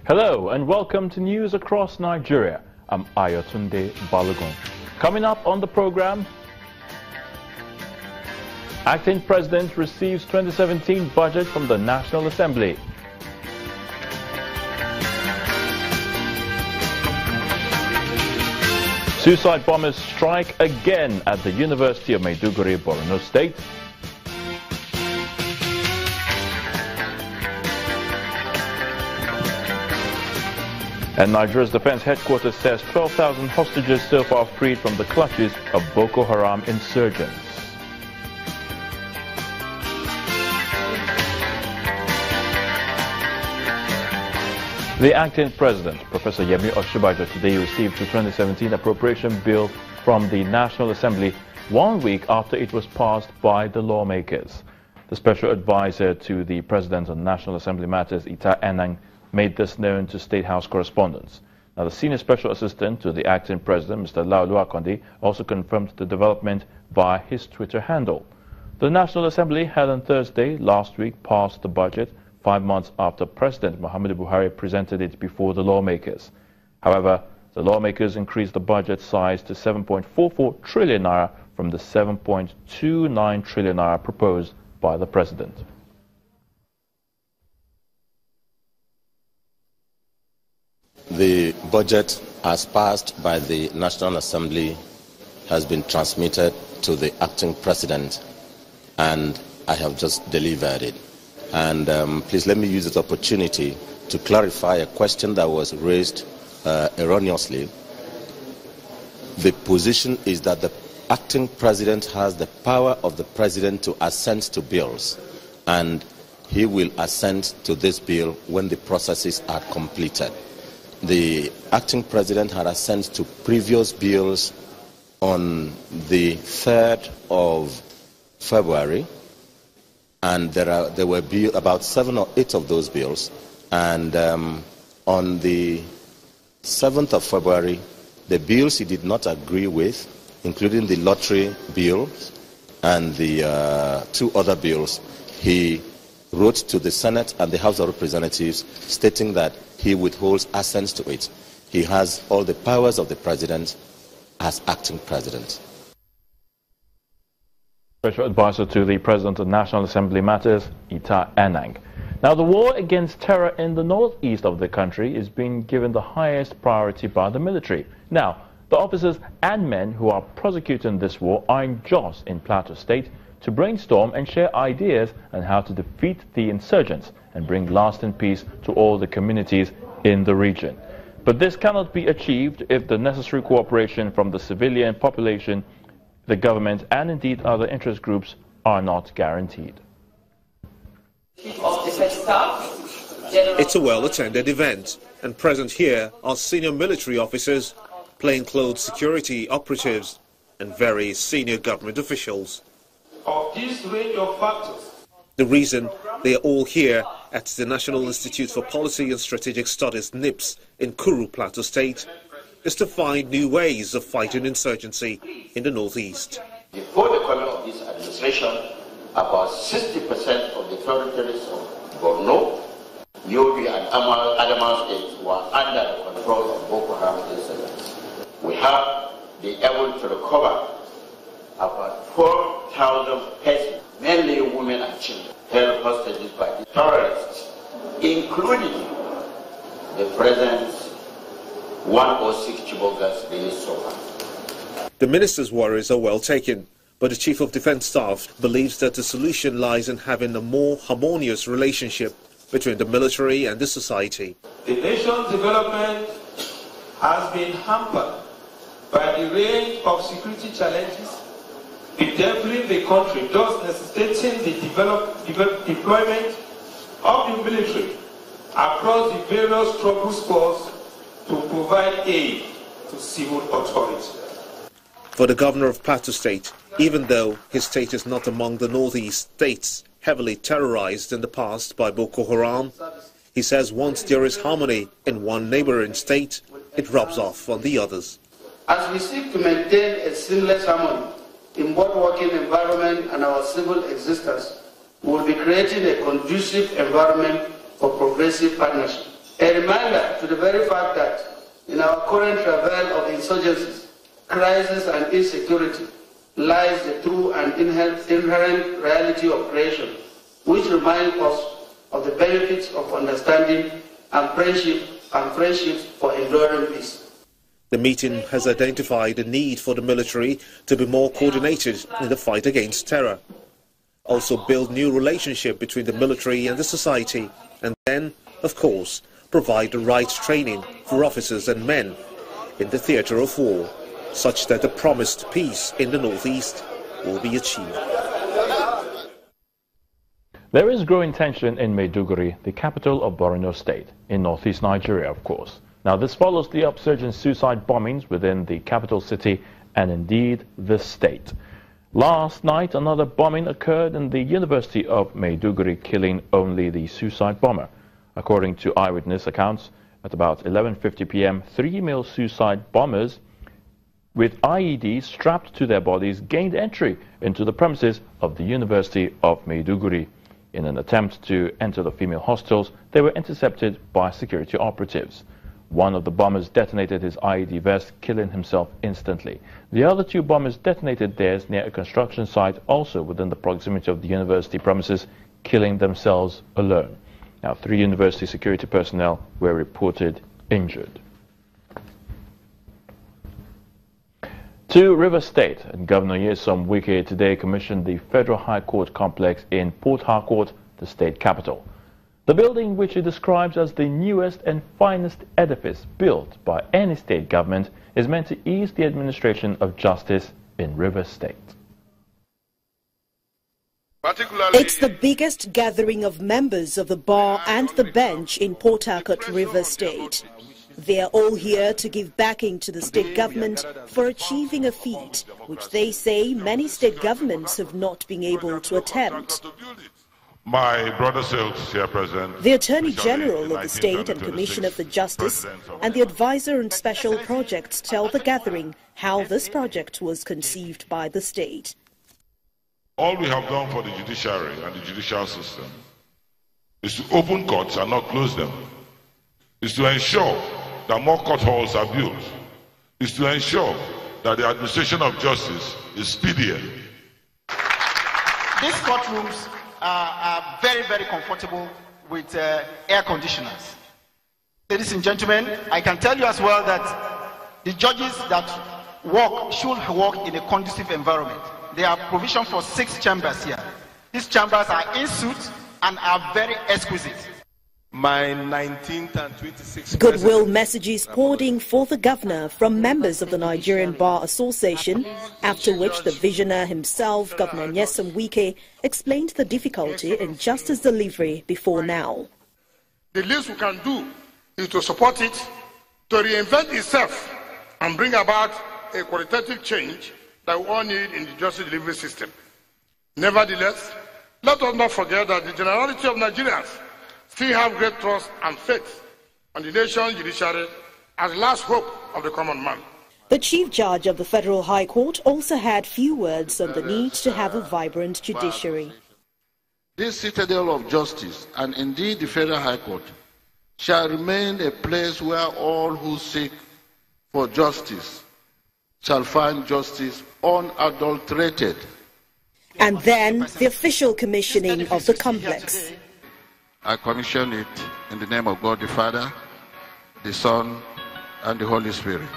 Hello and welcome to News Across Nigeria. I'm Ayotunde Balogun. Coming up on the program, Acting President receives 2017 budget from the National Assembly. Suicide bombers strike again at the University of Maiduguri, Borno State. And Nigeria's defense headquarters says 12,000 hostages so far freed from the clutches of Boko Haram insurgents. The acting president, Professor Yemi Osinbajo, today received the 2017 appropriation bill from the National Assembly 1 week after it was passed by the lawmakers. The special advisor to the president on National Assembly matters, Ita Enang, made this known to State House correspondents. Now, the senior special assistant to the acting president, Mr. Laolu Akonde, also confirmed the development via his Twitter handle. The National Assembly had on Thursday last week passed the budget 5 months after President Muhammadu Buhari presented it before the lawmakers. However, the lawmakers increased the budget size to 7.44 trillion naira from the 7.29 trillion naira proposed by the president. The budget, as passed by the National Assembly, has been transmitted to the acting president, and I have just delivered it. And please let me use this opportunity to clarify a question that was raised erroneously. The position is that the acting president has the power of the president to assent to bills, and he will assent to this bill when the processes are completed. The acting president had assent to previous bills on the 3rd of February, and there were about 7 or 8 of those bills. And on the 7th of February, the bills he did not agree with, including the lottery bill and the 2 other bills, he wrote to the Senate and the House of Representatives stating that he withholds assent to it. He has all the powers of the president as acting president. Special advisor to the president of National Assembly matters, Ita Enang. Now, the war against terror in the northeast of the country is being given the highest priority by the military. Now, the officers and men who are prosecuting this war are in Jos in Plateau State to brainstorm and share ideas on how to defeat the insurgents and bring lasting peace to all the communities in the region. But this cannot be achieved if the necessary cooperation from the civilian population, the government, and indeed other interest groups are not guaranteed. It's a well-attended event, and present here are senior military officers, plainclothes security operatives, and various senior government officials. Of this range of factors, the reason they are all here at the National Institute for Policy and Strategic Studies, NIPS, in Kuru, Plateau State, is to find new ways of fighting insurgency in the northeast. before the coming of this administration, about 60% of the territories of Borno, Yobe, and Adamawa states were under the control of Boko Haram insurgents. We have been able to recover about 4,000 persons, mainly women and children, held hostages by the terrorists, including the president's 106 Chibok girls released so far. The minister's worries are well taken, but the Chief of Defence Staff believes that the solution lies in having a more harmonious relationship between the military and the society. The nation's development has been hampered by the range of security challenges bedeviling the country, thus necessitating the deployment of the military across the various trouble spots to provide aid to civil authority. For the governor of Plateau State, even though his state is not among the northeast states heavily terrorized in the past by Boko Haram, he says once there is harmony in one neighboring state, it rubs off on the others. As we seek to maintain a seamless harmony in both working environment and our civil existence, we will be creating a conducive environment for progressive partnership, A reminder to the very fact that in our current travail of insurgencies, crisis and insecurity lies the true and inherent reality of creation, which reminds us of the benefits of understanding and friendship for enduring peace. The meeting has identified the need for the military to be more coordinated in the fight against terror. Also build new relationship between the military and the society, and then, of course, provide the right training for officers and men in the theatre of war, such that the promised peace in the northeast will be achieved. There is growing tension in Maiduguri, the capital of Borno State, in northeast Nigeria, of course. Now, this follows the upsurge in suicide bombings within the capital city and indeed the state. Last night, another bombing occurred in the University of Maiduguri, killing only the suicide bomber. According to eyewitness accounts, at about 11:50 p.m., 3 male suicide bombers with IEDs strapped to their bodies gained entry into the premises of the University of Maiduguri. In an attempt to enter the female hostels, they were intercepted by security operatives. One of the bombers detonated his IED vest, killing himself instantly. The other 2 bombers detonated theirs near a construction site also within the proximity of the university premises, killing themselves alone. Now, 3 university security personnel were reported injured. To River State, and Governor Nyesom Wike today commissioned the Federal High Court complex in Port Harcourt, the state capital. The building, which he describes as the newest and finest edifice built by any state government, is meant to ease the administration of justice in River State. It's the biggest gathering of members of the bar and the bench in Port Harcourt, River State. They are all here to give backing to the state government for achieving a feat which they say many state governments have not been able to attempt. My brother selves here present. The Attorney General of the State and Commissioner for Justice and the Advisor on Special Projects tell the gathering how this project was conceived by the state. All we have done for the judiciary and the judicial system is to open courts and not close them. Is to ensure that more court halls are built. Is to ensure that the administration of justice is speedier. These courtrooms are very, very comfortable with air conditioners. Ladies and gentlemen, I can tell you as well that the judges that work should work in a conducive environment. There are provision for 6 chambers here. These chambers are in suit and are very exquisite. My 19th and 26th Goodwill messages poured in for the governor from members of the Nigerian Bar Association, after which the visionary himself, Governor Nyesom Wike, explained the difficulty in justice delivery before now. The least we can do is to support it, to reinvent itself and bring about a qualitative change that we all need in the justice delivery system. Nevertheless, let us not forget that the generality of Nigerians still have great trust and faith on the nation's judiciary as the last hope of the common man. The Chief Judge of the Federal High Court also had few words on the need to have a vibrant judiciary. This citadel of justice, and indeed the Federal High Court, shall remain a place where all who seek for justice shall find justice unadulterated. And then the official commissioning of the complex. I commission it in the name of God the Father, the Son, and the Holy Spirit.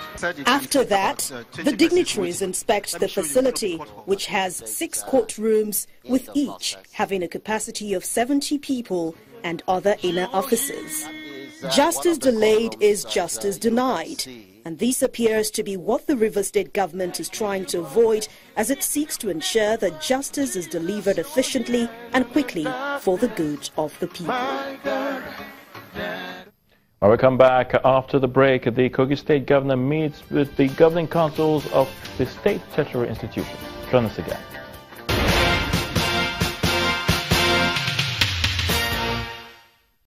After that, the dignitaries inspect the facility, which has 6 courtrooms, with each having a capacity of 70 people and other inner officers. Justice delayed is justice denied, and this appears to be what the River State government is trying to avoid as it seeks to ensure that justice is delivered efficiently and quickly for the good of the people. When we come back after the break, the Kogi State Governor meets with the governing councils of the state tertiary institutions. Join us again.